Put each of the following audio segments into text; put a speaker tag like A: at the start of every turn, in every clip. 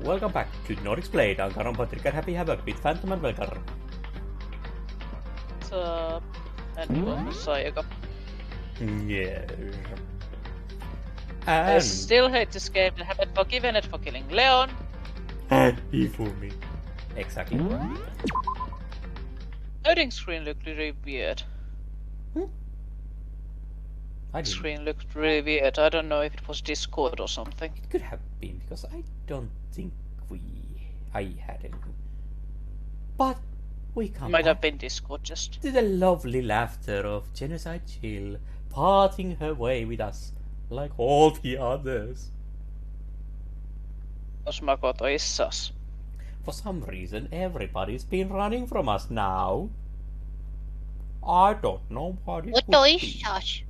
A: Welcome back to Nordics Play, Danganronpa Trigger Happy Havoc with Phantom and Velkar.
B: What's up? And bonusai, joka...
A: Yes.
B: I
A: And...
B: still hate this game and haven't forgiven it for killing Leon.
A: he fooled me. Exactly.
B: Loading screen looked really weird.
A: I didn't.
B: Screen looked really weird. I don't know if it was Discord or something.
A: It could have been, because I don't think I had anything. But we come
B: Might have
A: back
B: been Discord just.
A: to the lovely laughter of Genocide Chill, parting her way with us, like all the others.
B: Cose Makoto is sus.
A: For some reason, everybody's been running from us now. I don't know what it
C: What
A: would
C: is
A: be.
C: such?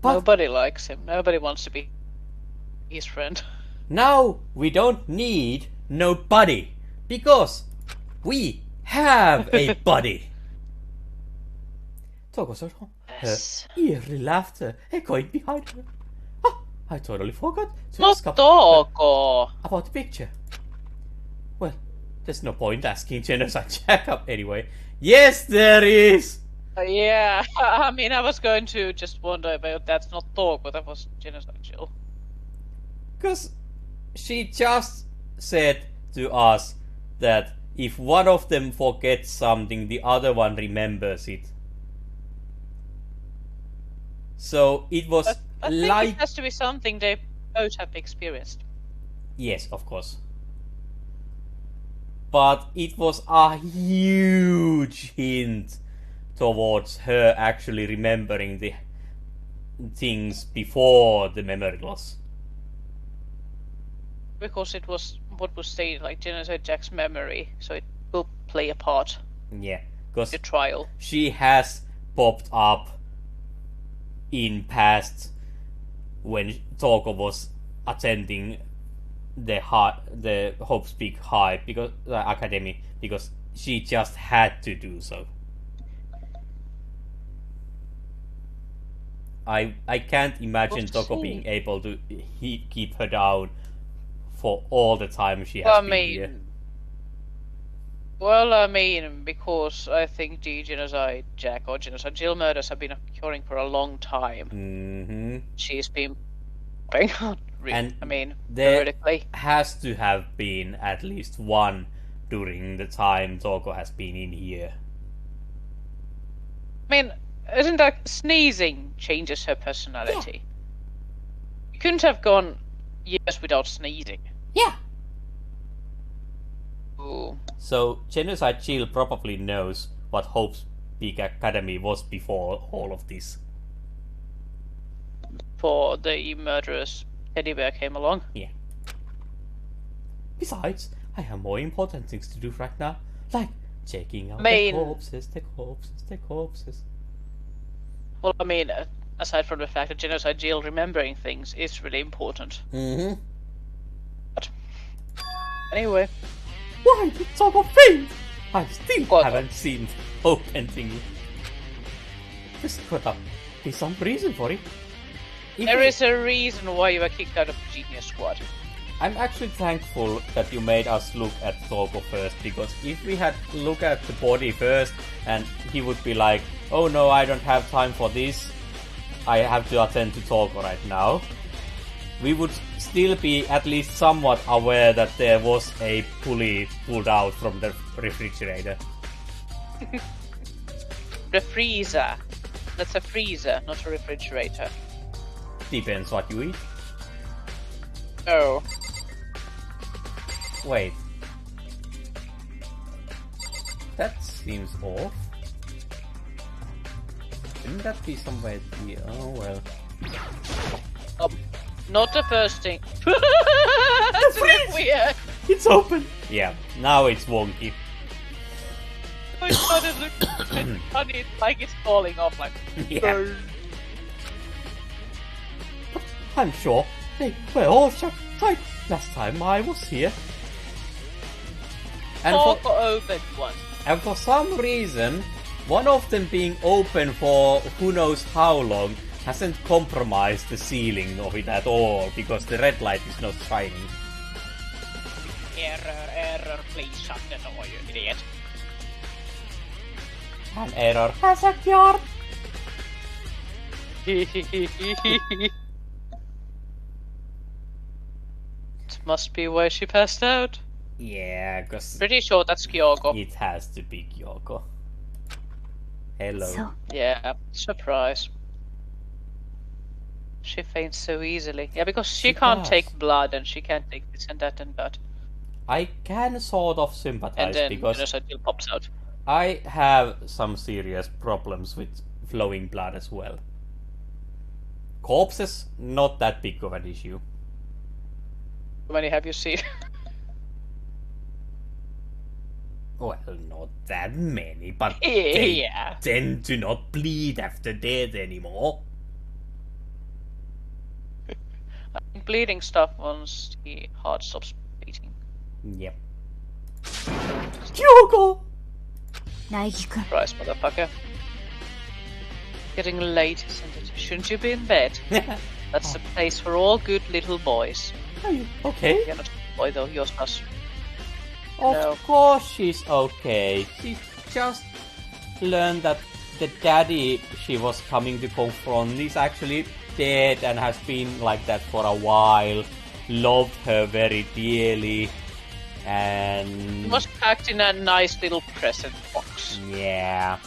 A: But
B: Nobody likes him. Nobody wants to be his friend.
A: now we don't need nobody, because we have a buddy. Toko's her
B: Yes.
A: eerie laughter echoing behind her. Ah, I totally forgot to
B: Not
A: ask about
B: Toko!
A: the picture. Well, there's no point asking Genocide Jacob anyway. Yes, there is!
B: Yeah, I mean, I was going to just wonder about that's not Toko, but that was Genocide Chill.
A: Because she just said to us that if one of them forgets something, the other one remembers it. So it was
B: I think
A: like...
B: it has to be something they both have experienced.
A: Yes, of course. But it was a huge hint towards her actually remembering the things before the memory loss.
B: Because it was what was stated, like Genocide Jack's memory, so it will play a part
A: Yeah, because
B: in the trial.
A: she has popped up in past when Toko was attending the Hope's Peak High because Academy, because she just had to do so. I can't imagine
B: What's
A: Toko
B: she?
A: being able to keep her down for all the time she has been here.
B: Well, I mean, because I think the Genocide Jack or Genocide Jill murders have been occurring for a long time.
A: Mm-hmm.
B: She's been
A: And
B: I mean,
A: there
B: theoretically.
A: has to have been at least one during the time Toko has been in here.
B: I mean, isn't that sneezing changes her personality? You couldn't have gone years without sneezing.
A: Yeah.
B: Ooh.
A: So Genocide Chill probably knows what Hope's Peak Academy was before all of this.
B: For the murderous teddy bear came along.
A: Yeah. Besides, I have more important things to do right now, like checking out the corpses.
B: Well, I mean, aside from the fact that Genocide Jill remembering things is really important.
A: Mm-hmm.
B: But anyway,
A: Why did Toko faint? I still
B: What?
A: haven't seen Hope thingy. There's gotta be some reason for it.
B: there is a reason why you were kicked out of the Genius Squad.
A: I'm actually thankful that you made us look at Toko first, because if we had looked at the body first and he would be like, oh no, I don't have time for this, I have to attend to Toko right now, we would still be at least somewhat aware that there was a pulley pulled out from the refrigerator.
B: The freezer. That's a freezer, not a refrigerator.
A: Depends what you eat.
B: Oh.
A: Wait. That seems off. Shouldn't that be somewhere here? Oh well.
B: Not the first thing. That's a bit weird.
A: It's open! Yeah, now it's wonky.
B: I thought it looked funny, like it's falling off, like.
A: Yeah. I'm sure they were all shut tight last time I was here. And
B: Toko opened one.
A: for some reason, one of them being open for who knows how long hasn't compromised the ceiling of it at all, because the red light is not shining.
B: Error, please shut the door, you idiot.
A: An error has occurred.
B: It must be where she passed out.
A: Yeah, cause
B: Pretty sure that's Kyoko.
A: it has to be Kyoko. Hello.
C: So,
B: Yeah, surprise. She faints so easily. Yeah, because she
A: She
B: can't
A: does.
B: take blood and she can't take this and that and that.
A: I can sort of
B: And
A: sympathize
B: then
A: because
B: Genocide still pops out.
A: I have some serious problems with flowing blood as well. Corpses, not that big of an issue.
B: How many have you seen?
A: Well, not that many, but they
B: Yeah.
A: tend to not bleed after death anymore.
B: Bleeding stuff once the heart stops beating.
A: Yep. Kyoko!
C: Naegi-kun.
B: Surprise, motherfucker. Getting late, isn't it? Shouldn't you be in bed? That's the place for all good little boys.
A: Are you okay?
B: You're not a boy though, you're us.
A: Of
B: No.
A: course she's okay. She just learned that the daddy she was coming to confront is actually dead and has been like that for a while. Loved her very dearly. And...
B: It was packed in a nice little present box.
A: yeah.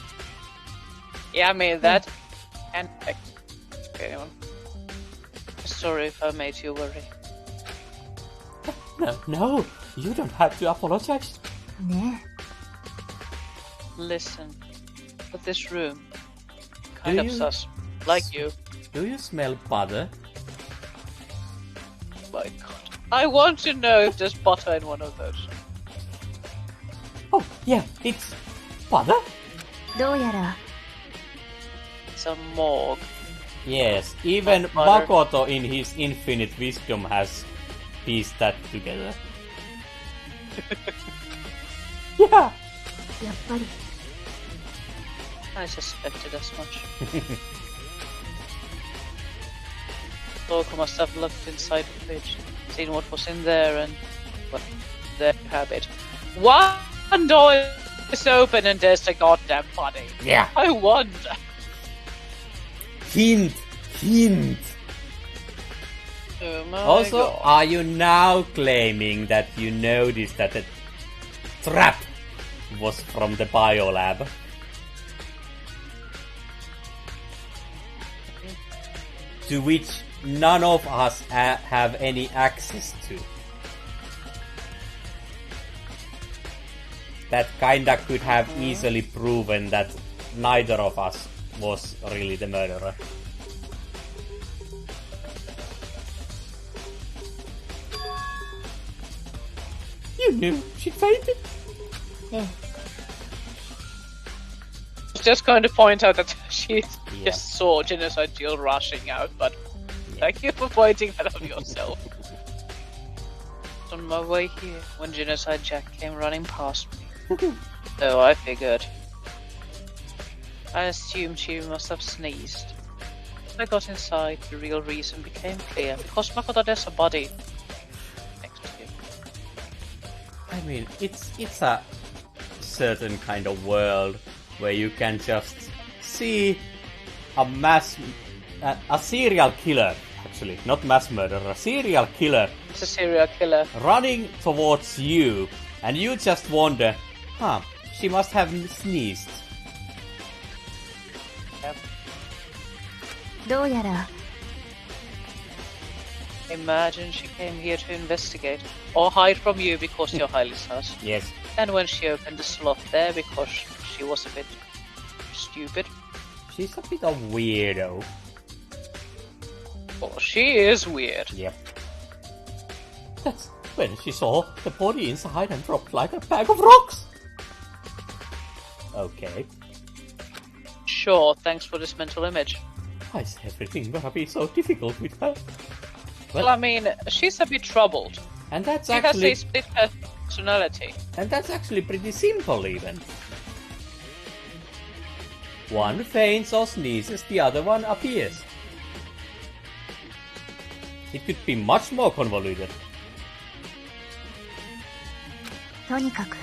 B: Yeah, I mean that. And anyone. Sorry if I made you worry.
A: No, you don't have to apologize.
C: Ne.
B: Listen, but this room, kind of
A: you-
B: sus, like you.
A: Do you smell butter?
B: My God, I want to know if there's butter in one of those.
A: Oh, yeah, it's butter?
C: どうやら
B: It's a morgue.
A: Yes, even
B: Butter.
A: Makoto in his infinite wisdom has pieced that together. Yeah!
C: やっぱり
B: I suspected as much. Torko must have looked inside the fridge, seen what was in there, and well, their habit. One door is open and there's the goddamn body.
A: Yeah!
B: I wonder.
A: Hint! Hint!
B: Oh my
A: Also,
B: God.
A: are you now claiming that you noticed that the trap was from the biolab? To which none of us have any access to. That kinda could have easily proven that neither of us was really the murderer. You knew she fainted?
C: ええ
B: Just going to point out that she
A: Yeah.
B: just saw Genocide Jill rushing out, but thank you for pointing that out yourself. On my way here, when Genocide Jack came running past me. So I figured. I assumed she must have sneezed. When I got inside, the real reason became clear. Because Makoto, there's a body next to you.
A: I mean, it's a certain kind of world where you can just see a serial killer, actually, not mass murderer, a serial killer
B: It's a serial killer.
A: running towards you, and you just wonder, she must have sneezed.
C: どうやら
B: Imagine she came here to investigate. Or hide from you because you're highly sus.
A: Yes.
B: And when she opened the slot there because she was a bit stupid.
A: She's a bit of weirdo.
B: Oh, she is weird.
A: Yep. That's when she saw the body inside and dropped like a bag of rocks. Okay.
B: Sure, thanks for this mental image.
A: Why is everything gonna be so difficult with her?
B: Well, I mean, she's a bit troubled.
A: And that's
B: She has
A: actually
B: a split personality.
A: pretty simple even. One faints or sneezes, the other one appears. It could be much more convoluted.
C: とにかく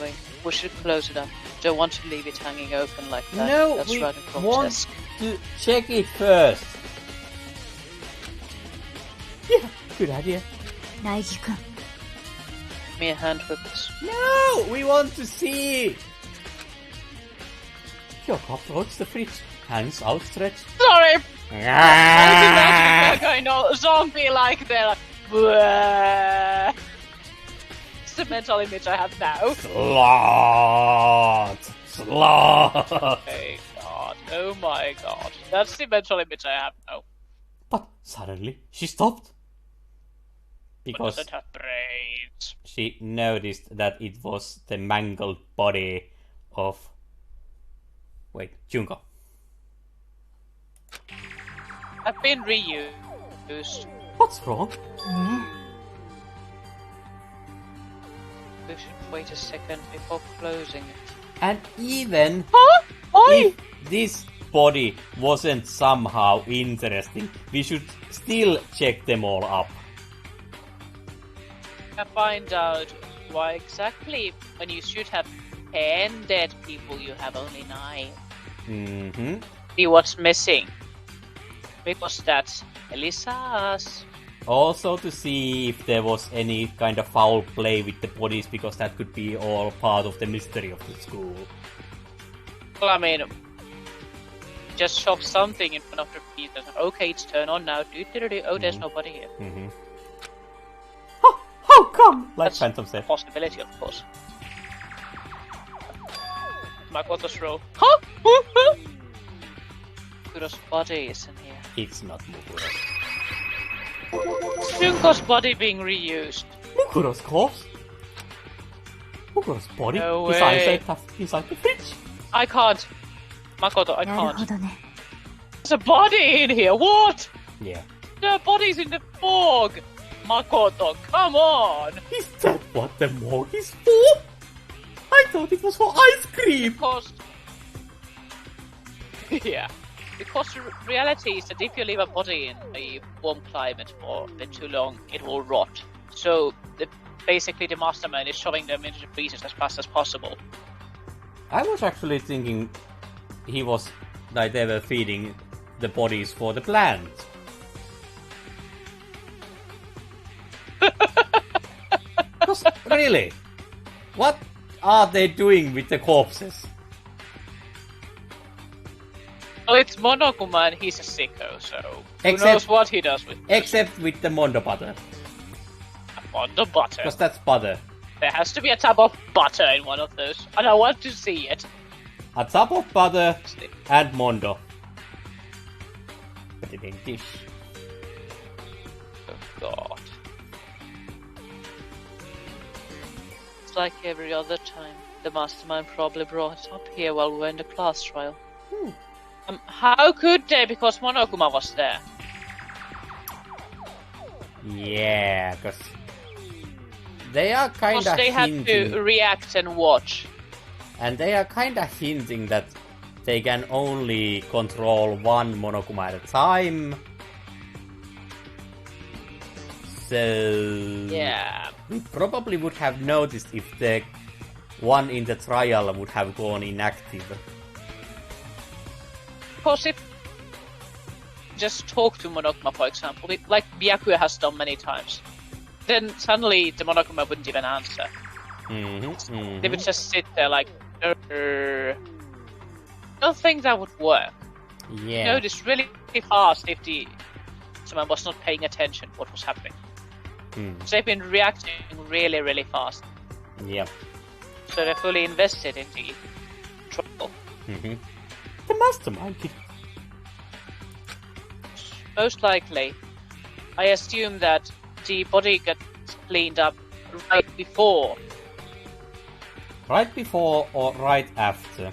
B: Anyway, we should close it up. Don't want to leave it hanging open like that.
A: No,
B: That's
A: we
B: rather
A: want
B: grotesque.
A: to check it first. Yeah, good idea.
C: 大二君
B: Give me a hand with this.
A: No, we want to see. Your approach the fridge, hands outstretched.
B: Sorry! I was imagining
A: Ah!
B: they're going all zombie like they're like, "Bleh." It's the mental image I have now.
A: Slot.
B: Oh my god. That's the mental image I have now.
A: But suddenly she stopped.
B: But
A: Because
B: doesn't have brains.
A: she noticed that it was the mangled body of... Wait, Junko.
B: Have been reused.
A: What's wrong?
C: ね
B: We should wait a second before closing it.
A: And even
B: Huh? Oi!
A: if this body wasn't somehow interesting, we should still check them all up.
B: And find out why exactly when you should have 10 dead people you have only 9.
A: Mm-hmm.
B: See what's missing. Because that's Elisa's.
A: Also to see if there was any kind of foul play with the bodies, because that could be all part of the mystery of the school.
B: Well, I mean, just shove something in front of the pieces. Okay, it's turn on now. Oh, there's nobody here.
A: Mm-hmm. How come? Like
B: That's
A: Phantom said.
B: Possibility, of course. Makoto's row. Huh? Kuro's body is in here.
A: It's not Mukuro.
B: Junko's body being reused.
A: Mukuro's corpse? Mukuro's body?
B: No
A: His
B: way.
A: eyes are inside the fridge.
B: I can't. Makoto, I
C: なるほ
B: can't.
C: どね
B: There's a body in here. What?
A: Yeah.
B: There are bodies in the fog. Makoto, come on.
A: Is that what the morgue is for? I thought it was for ice cream.
B: Because... yeah. Because the reality is that if you leave a body in a warm climate for a bit too long, it will rot. So, basically the mastermind is shoving them into the freezers as fast as possible.
A: I was actually thinking he was like they were feeding the bodies for the plant. Because really, what are they doing with the corpses?
B: Well, it's Monokuma and he's a sicko, so who
A: Except-
B: knows what he does with
A: Except with the Mondo butter,
B: Mondo butter.
A: because that's butter.
B: There has to be a tub of butter in one of those, and I want to see it.
A: A tub of butter and Mondo. But it ain't dish.
B: Oh god. It's like every other time. The mastermind probably brought it up here while we were in the class trial. How could they? Because Monokuma was there.
A: Yeah, because they are kind
B: Because
A: of
B: they had
A: hinting,
B: to react and watch.
A: and they are kind of hinting that they can only control one Monokuma at a time. So
B: Yeah.
A: we probably would have noticed if the one in the trial would have gone inactive.
B: Because if just talk to Monokuma, for example, like Byakuya has done many times, then suddenly the Monokuma wouldn't even answer. They would just sit there like, I don't think that would work.
A: Yeah.
B: Notice really fast if the someone was not paying attention what was happening. So they've been reacting really, really fast.
A: Yeah.
B: So they're fully invested in the trouble.
A: The mastermind did.
B: Most likely, I assume that the body gets cleaned up right before.
A: Right before or right after?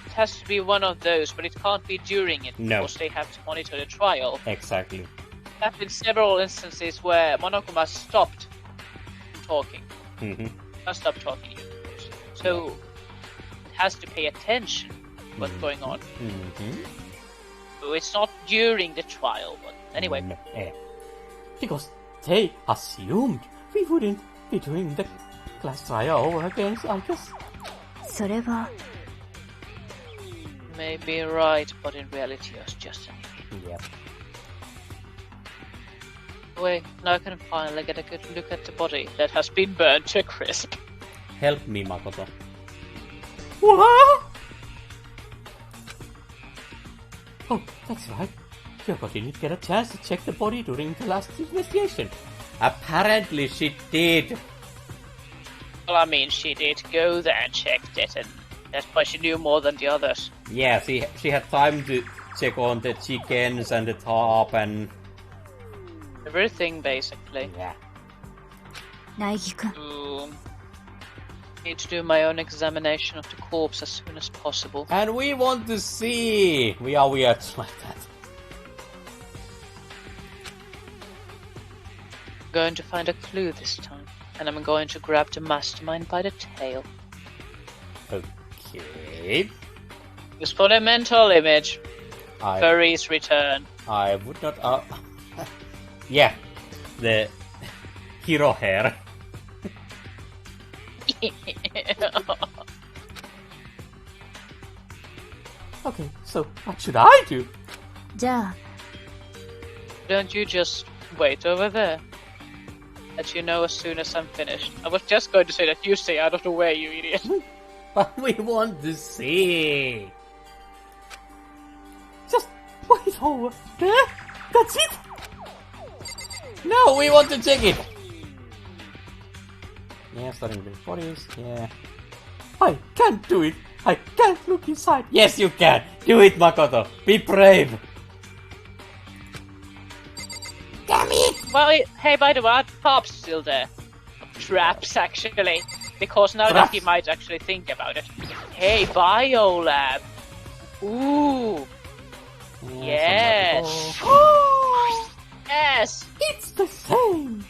B: It has to be one of those, but it can't be during it
A: No.
B: because they have to monitor the trial.
A: Exactly.
B: There have been several instances where Monokuma stopped talking. Stopped talking. So it has to pay attention to what's going on. So it's not during the trial, but anyway.
A: No, because They assumed we wouldn't be doing the class trial over again, I guess.
C: それは
B: Maybe right, but in reality it was just an
A: Yep.
B: Wait, now I can finally get a good look at the body that has been burned to a crisp.
A: Help me, Makoto. What? Oh, that's right. Kyoko didn't get a chance to check the body during the last investigation. Apparently she did.
B: Well, I mean, she did go there and checked it, and that's why she knew more than the others.
A: Yeah, she had time to check on the chickens and the top and...
B: Everything, basically.
A: Yeah.
C: 苗木くん
B: Need to do my own examination of the corpse as soon as possible.
A: And we want to see! We are weird like that.
B: I'm going to find a clue this time, and I'm going to grab the mastermind by the tail.
A: Okay.
B: Use for the mental image.
A: I
B: Furry's return.
A: would not... yeah. The... hero hair. Okay, so what should I do?
C: じゃあ
B: Don't you just wait over there? Let you know as soon as I'm finished. I was just going to say that you stay out of the way, you idiot.
A: But we want to see! Just wait over there? That's it? No, we want to check it! Yeah, starting with bodies, yeah. I can't do it! I can't look inside! Yes, you can! Do it, Makoto! Be brave! Damn it!
B: Well, hey, by the way, Pop's still there. Traps, actually. Because now that
A: Traps?
B: he might actually think about it. Hey, Biolab! Ooh! Yes! Yes!
A: It's the same!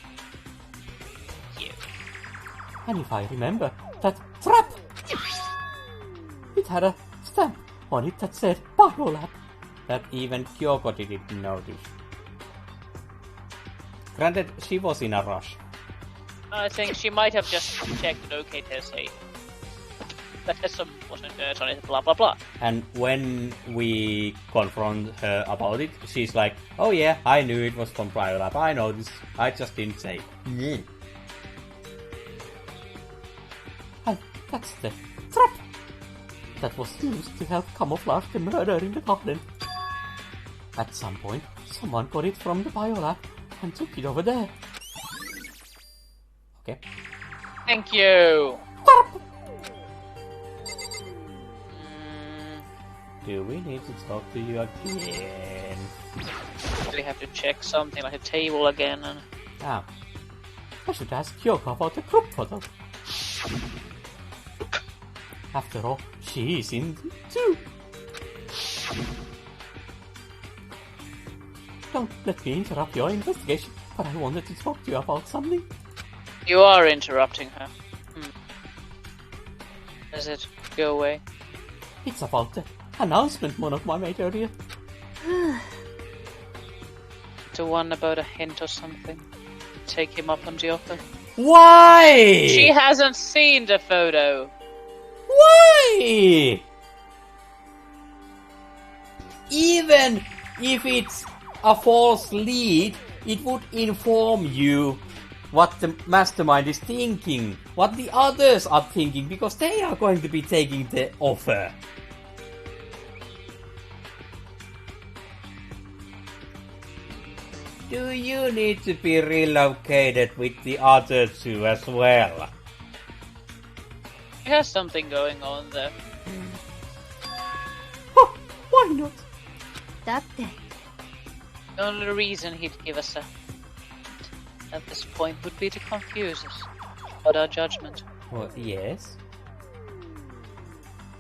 B: Cute.
A: And if I remember, that trap! It had a stamp on it that said Biolab. That even Kyoko didn't notice. Granted, she was in a rush.
B: I think she might have just checked the locator say that has some wasn't dirt on it, blah blah blah.
A: And when we confront her about it, she's like, oh yeah, I knew it was from Biolab, I know this, I just didn't say. And that's the trap that was used to help camouflage the murder in the garden. At some point, someone got it from the Biolab and took it over there. Okay.
B: Thank you.
A: Do we need to talk to you again?
B: We have to check something like a table again. And
A: Ah. I should ask Kyoko about the group photo. After all, she is in too. Don't let me interrupt your investigation, but I wanted to talk to you about something.
B: you are interrupting her. Does it go away?
A: It's about the announcement Monokuma made earlier.
B: The one about a hint or something. Take him up on the offer.
A: Why?
B: She hasn't seen the photo.
A: Why? Even if it's a false lead, it would inform you what the mastermind is thinking, what the others are thinking, because they are going to be taking the offer. Do you need to be relocated with the other two as well?
B: He has something going on there.
A: Huh, why not?
C: だって
B: The only reason he'd give us a at this point would be to confuse us about our judgment.
A: Well, yes.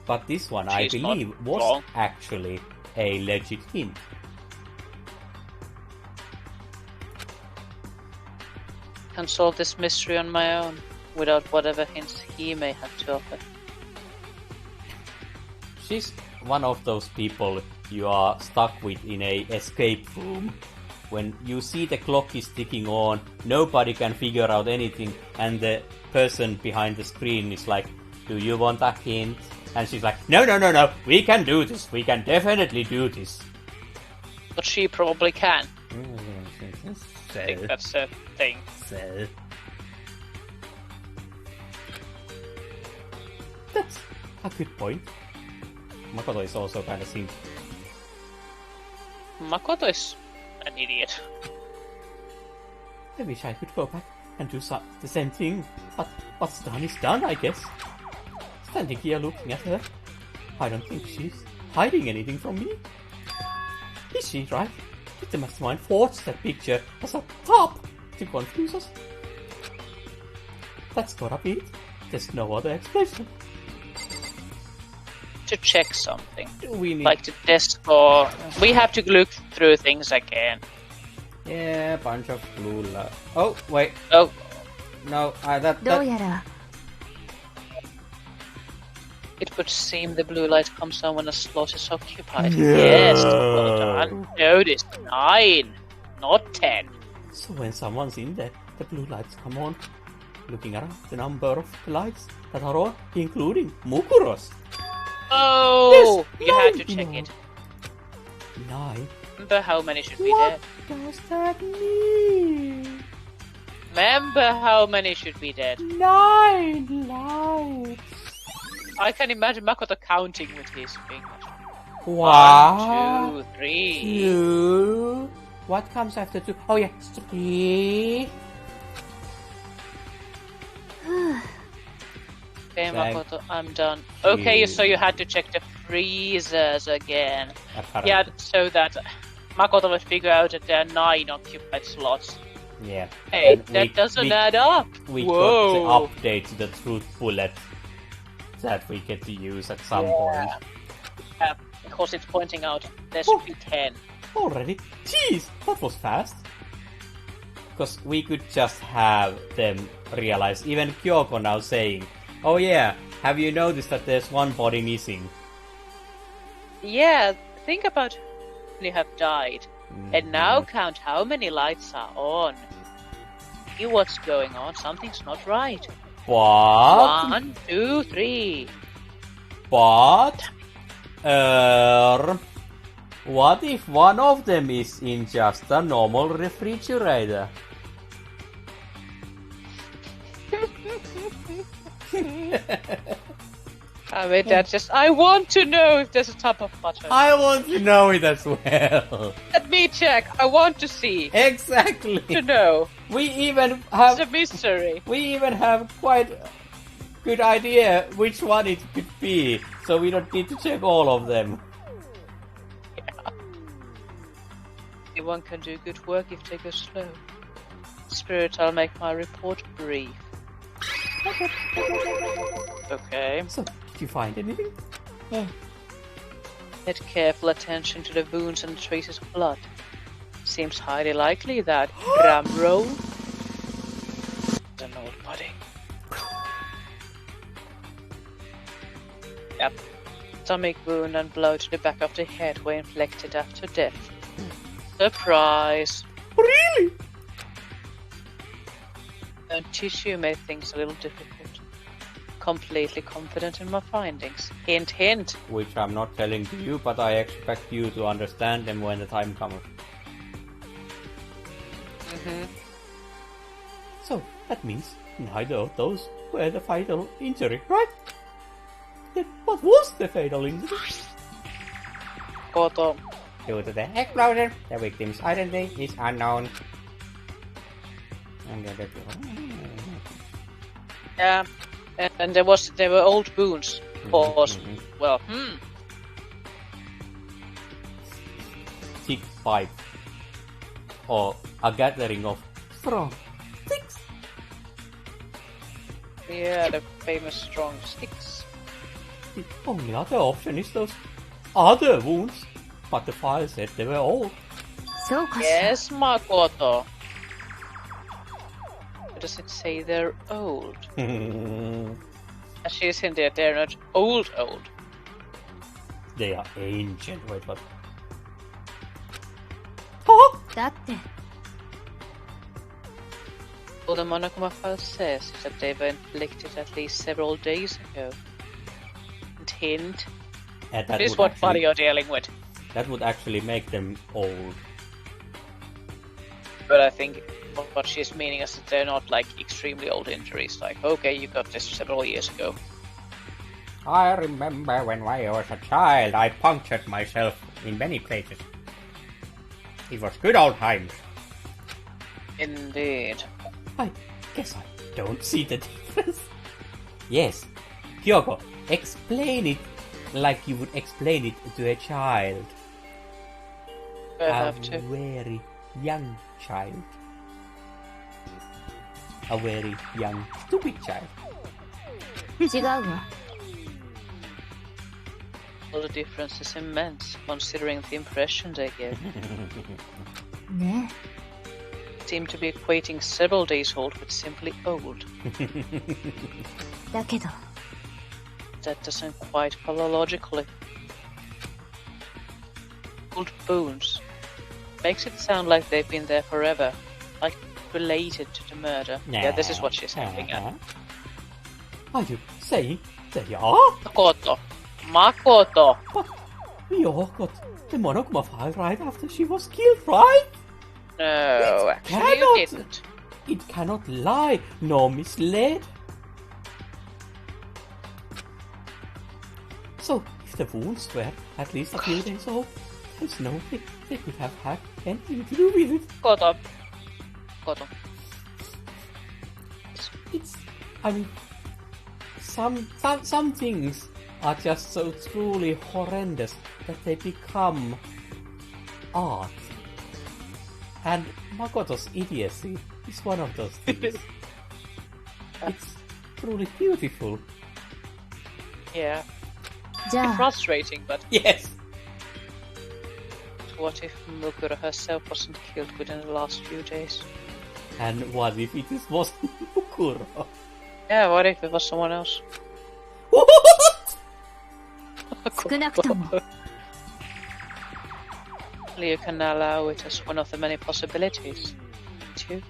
A: But this one,
B: She's
A: I believe,
B: not
A: was
B: wrong.
A: actually a legit hint.
B: Can solve this mystery on my own without whatever hints he may have to offer.
A: She's one of those people you are stuck with in a escape room when you see the clock is ticking on, nobody can figure out anything, and the person behind the screen is like, do you want a hint? And she's like, no, we can do this, we can definitely do this.
B: But she probably can.
A: So,
B: I think that's a thing.
A: So. That's a good point. Makoto is also kind of simple.
B: Makoto is an idiot.
A: I wish I could go back and do the same thing, but what's done is done, I guess. Standing here looking at her, I don't think she's hiding anything from me. Is she, right? Did the mastermind forge that picture as a top to confuse us? That's gotta be it. There's no other explanation.
B: To check something.
A: We need...
B: Like to test for... We have to look through things again.
A: Yeah, bunch of blue light. Oh, wait.
B: Oh.
A: No,
C: どうやら
B: It would seem the blue light comes on when a slot is occupied.
A: No.
B: Yes, well done. Notice 9, not 10.
A: So when someone's in there, the blue lights come on. Looking around the number of lights that are on, including Mukuro's.
B: Oh!
A: Yes,
B: You had to
A: 9
B: check
A: more.
B: it.
A: 9?
B: Remember how many should be
A: What
B: dead?
A: does that mean?
B: Remember how many should be dead?
A: 9 lights.
B: I can imagine Makoto counting with his fingers.
A: 1,
B: 2, 3.
A: 2. What comes after 2? Oh yeah, 3.
B: Okay,
A: Thank
B: Makoto, I'm done. Okay, so you had to check the freezers again.
A: Apparently.
B: Yeah, so that Makoto will figure out that there are 9 occupied slots.
A: Yeah.
B: Hey,
A: And
B: that doesn't add up.
A: We
B: Whoa.
A: got the update to the truth bullet that we get to use at some point.
B: Yeah, because it's pointing out there should be 10.
A: Already? Jeez, that was fast. Because we could just have them realize, even Kyoko now saying, oh yeah, have you noticed that there's one body missing?
B: Yeah, think about when you have died. And now count how many lights are on. See what's going on, something's not right.
A: But...
B: 1, 2, 3.
A: But... what if one of them is in just a normal refrigerator?
B: I mean, that's just... I want to know if there's a tub of butter.
A: I want to know it as well.
B: Let me check. I want to see.
A: Exactly.
B: To know.
A: We even have...
B: It's a mystery.
A: We even have quite a good idea which one it could be, so we don't need to check all of them.
B: Yeah. Anyone can do good work if they go slow. Spirit, I'll make my report brief. Okay.
A: So, did you find anything?
B: Paid careful attention to the wounds and traces of blood. Seems highly likely that Ramro is an old buddy. Yep. Stomach wound and blow to the back of the head were inflicted after death. Surprise!
A: Really?
B: And tissue made things a little difficult. Completely confident in my findings. Hint, hint.
A: Which I'm not telling to you, but I expect you to understand them when the time comes. So, that means neither of those were the fatal injury, right? Then what was the fatal injury?
B: Koto.
A: Due to the explosion, the victim's identity is unknown.
B: Yeah. And there were old wounds. Cause, well,
A: Thick pipe. Or a gathering of strong sticks.
B: Yeah, the famous strong sticks.
A: The only other option is those other wounds. But the file said they were old.
C: そうかしら
B: Yes, Makoto. Does it say they're old? She's in there, they're not old.
A: They are ancient. Wait, what? Huh?
C: だって
B: All the Monokuma file says is that they were inflicted at least several days ago. And hint,
A: That
B: this is
A: would
B: what
A: actually-
B: body you're dealing with.
A: That would actually make them old.
B: But I think what she's meaning is that they're not like extremely old injuries. Like, okay, you got this several years ago.
A: I remember when I was a child, I punctured myself in many places. It was good old times.
B: Indeed.
A: I guess I don't see the difference. Yes, Kyoko, explain it like you would explain it to a child.
B: I have
A: A
B: to.
A: very young child. A very young, stupid child.
C: 違うわ
B: Well, the difference is immense, considering the impression they give.
C: ね
B: Seem to be equating several days old with simply old.
C: だけど
B: That doesn't quite follow logically. Old bones makes it sound like they've been there forever, like related to the murder. Yeah, this is what she's hinting at.
A: Are you saying they are?
B: Makoto! Makoto!
A: But we all got the Monokuma file right after she was killed, right?
B: No,
A: It
B: actually you
A: cannot.
B: didn't.
A: It cannot lie nor mislead. So, if the wounds were at least a few days old, there's no way they could have had anything to do with it.
B: Makoto. Makoto.
A: It's, I mean, some things are just so truly horrendous that they become art. And Makoto's idiocy is one of those things. It's truly beautiful.
B: Yeah.
C: じゃあ
B: Frustrating, but
A: Yes!
B: what if Mukura herself wasn't killed within the last few days?
A: And what if it wasn't Mukuro?
B: Yeah, what if it was someone else?
C: 少なくとも
B: You can allow it as one of the many possibilities. Two.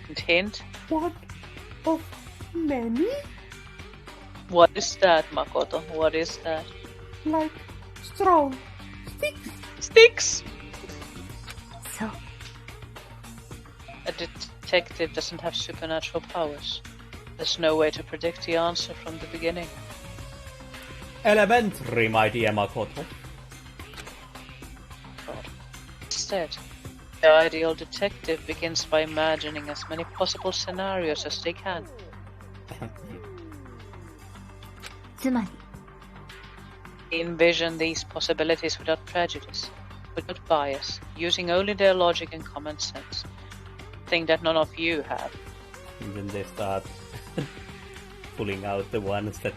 B: And hint,
A: One of many?
B: what is that, Makoto? What is that?
A: Like strong sticks.
B: Sticks!
C: そう
B: A detective doesn't have supernatural powers. There's no way to predict the answer from the beginning.
A: Elementary, my dear Makoto.
B: Instead, the ideal detective begins by imagining as many possible scenarios as they can.
C: つまり
B: They envision these possibilities without prejudice, without bias, using only their logic and common sense. Thing that none of you have.
A: And then they start pulling out the ones that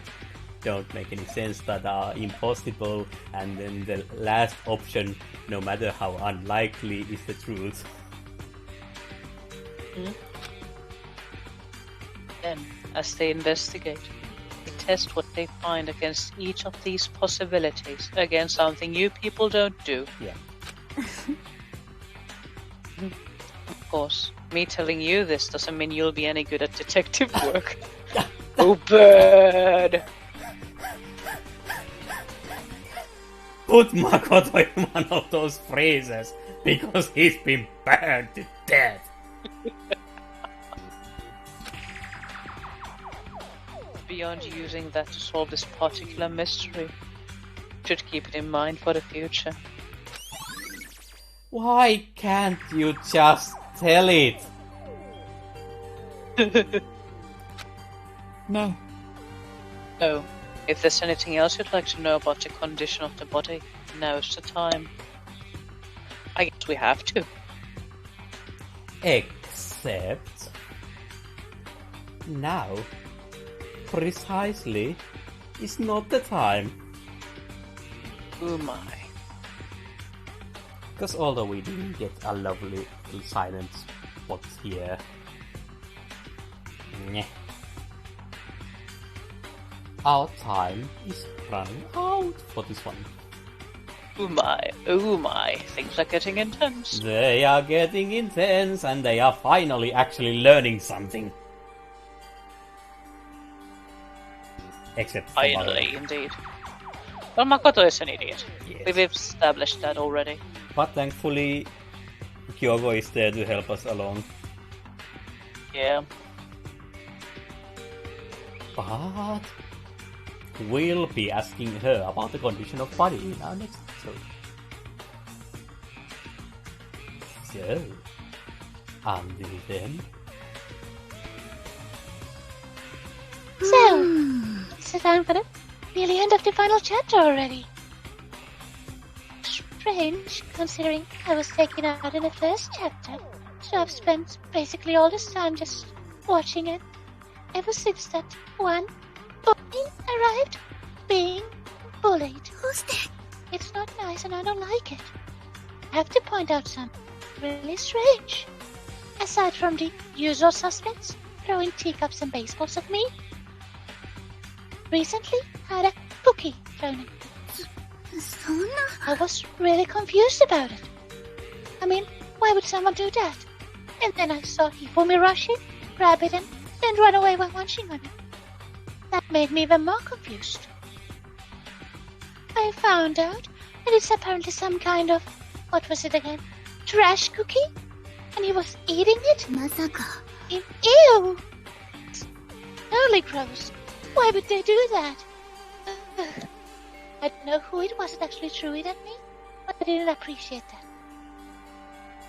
A: don't make any sense, that are impossible, and then the last option, no matter how unlikely, is the truth.
B: Then, as they investigate, they test what they find against each of these possibilities, against something you people don't do.
A: Yeah.
B: Of course, me telling you this doesn't mean you'll be any good at detective work. Oh, bird!
A: Put Makoto in one of those phrases, because he's been burned to death.
B: Beyond using that to solve this particular mystery, should keep it in mind for the future.
A: Why can't you just tell it?
C: ね
B: So, if there's anything else you'd like to know about the condition of the body, now's the time. I guess we have to.
A: Except now, precisely, is not the time.
B: Oh my.
A: Because although we didn't get a lovely little silent spot here, meh, our time is running out for this one.
B: Oh my, things are getting intense.
A: They are getting intense, and they are finally actually learning something. Except for
B: Finally, indeed. Well, Makoto is an idiot.
A: Yes.
B: We've established that already.
A: But thankfully, Kyogo is there to help us along.
B: Yeah.
A: But we'll be asking her about the condition of body in our next episode. So, until then.
D: So, it's the time for the nearly end of the final chapter already. Strange, considering I was taken out in the first chapter, so I've spent basically all this time just watching it. Ever since that one boy arrived, being bullied.
C: Who's that?
D: It's not nice and I don't like it. I have to point out something really strange. Aside from the usual suspects throwing teacups and baseballs at me, recently had a cookie thrown at me.
C: そんな
D: I was really confused about it. I mean, why would someone do that? And then I saw Hifumi rush it, grab it, and then run away while munching on it. That made me even more confused. I found out that it's apparently some kind of, what was it again? Trash cookie? And he was eating it?
C: まさか
D: Ew! It's totally gross. Why would they do that? I don't know who it was that actually threw it at me, but I didn't appreciate that.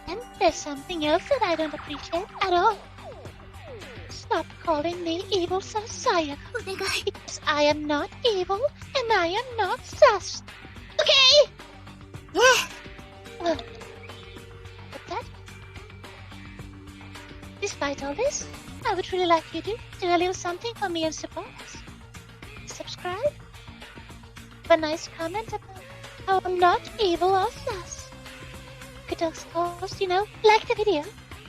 D: And there's something else that I don't appreciate at all. Stop calling me evil Sasaya.
C: お願い
D: Because I am not evil, and I am not sus. Okay? Well, but that... Despite all this, I would really like you to do a little something for me and support us. Subscribe. Leave a nice comment about how I'm not evil or sus. You could of course, like the video,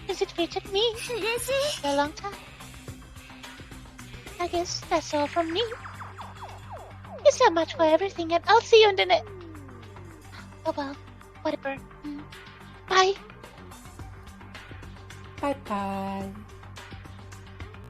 D: since it featured me
C: 嬉しい
D: for a long time. I guess that's all from me. Thank you so much for everything, and I'll see you in the next... Oh well, whatever. Bye.
A: Bye bye.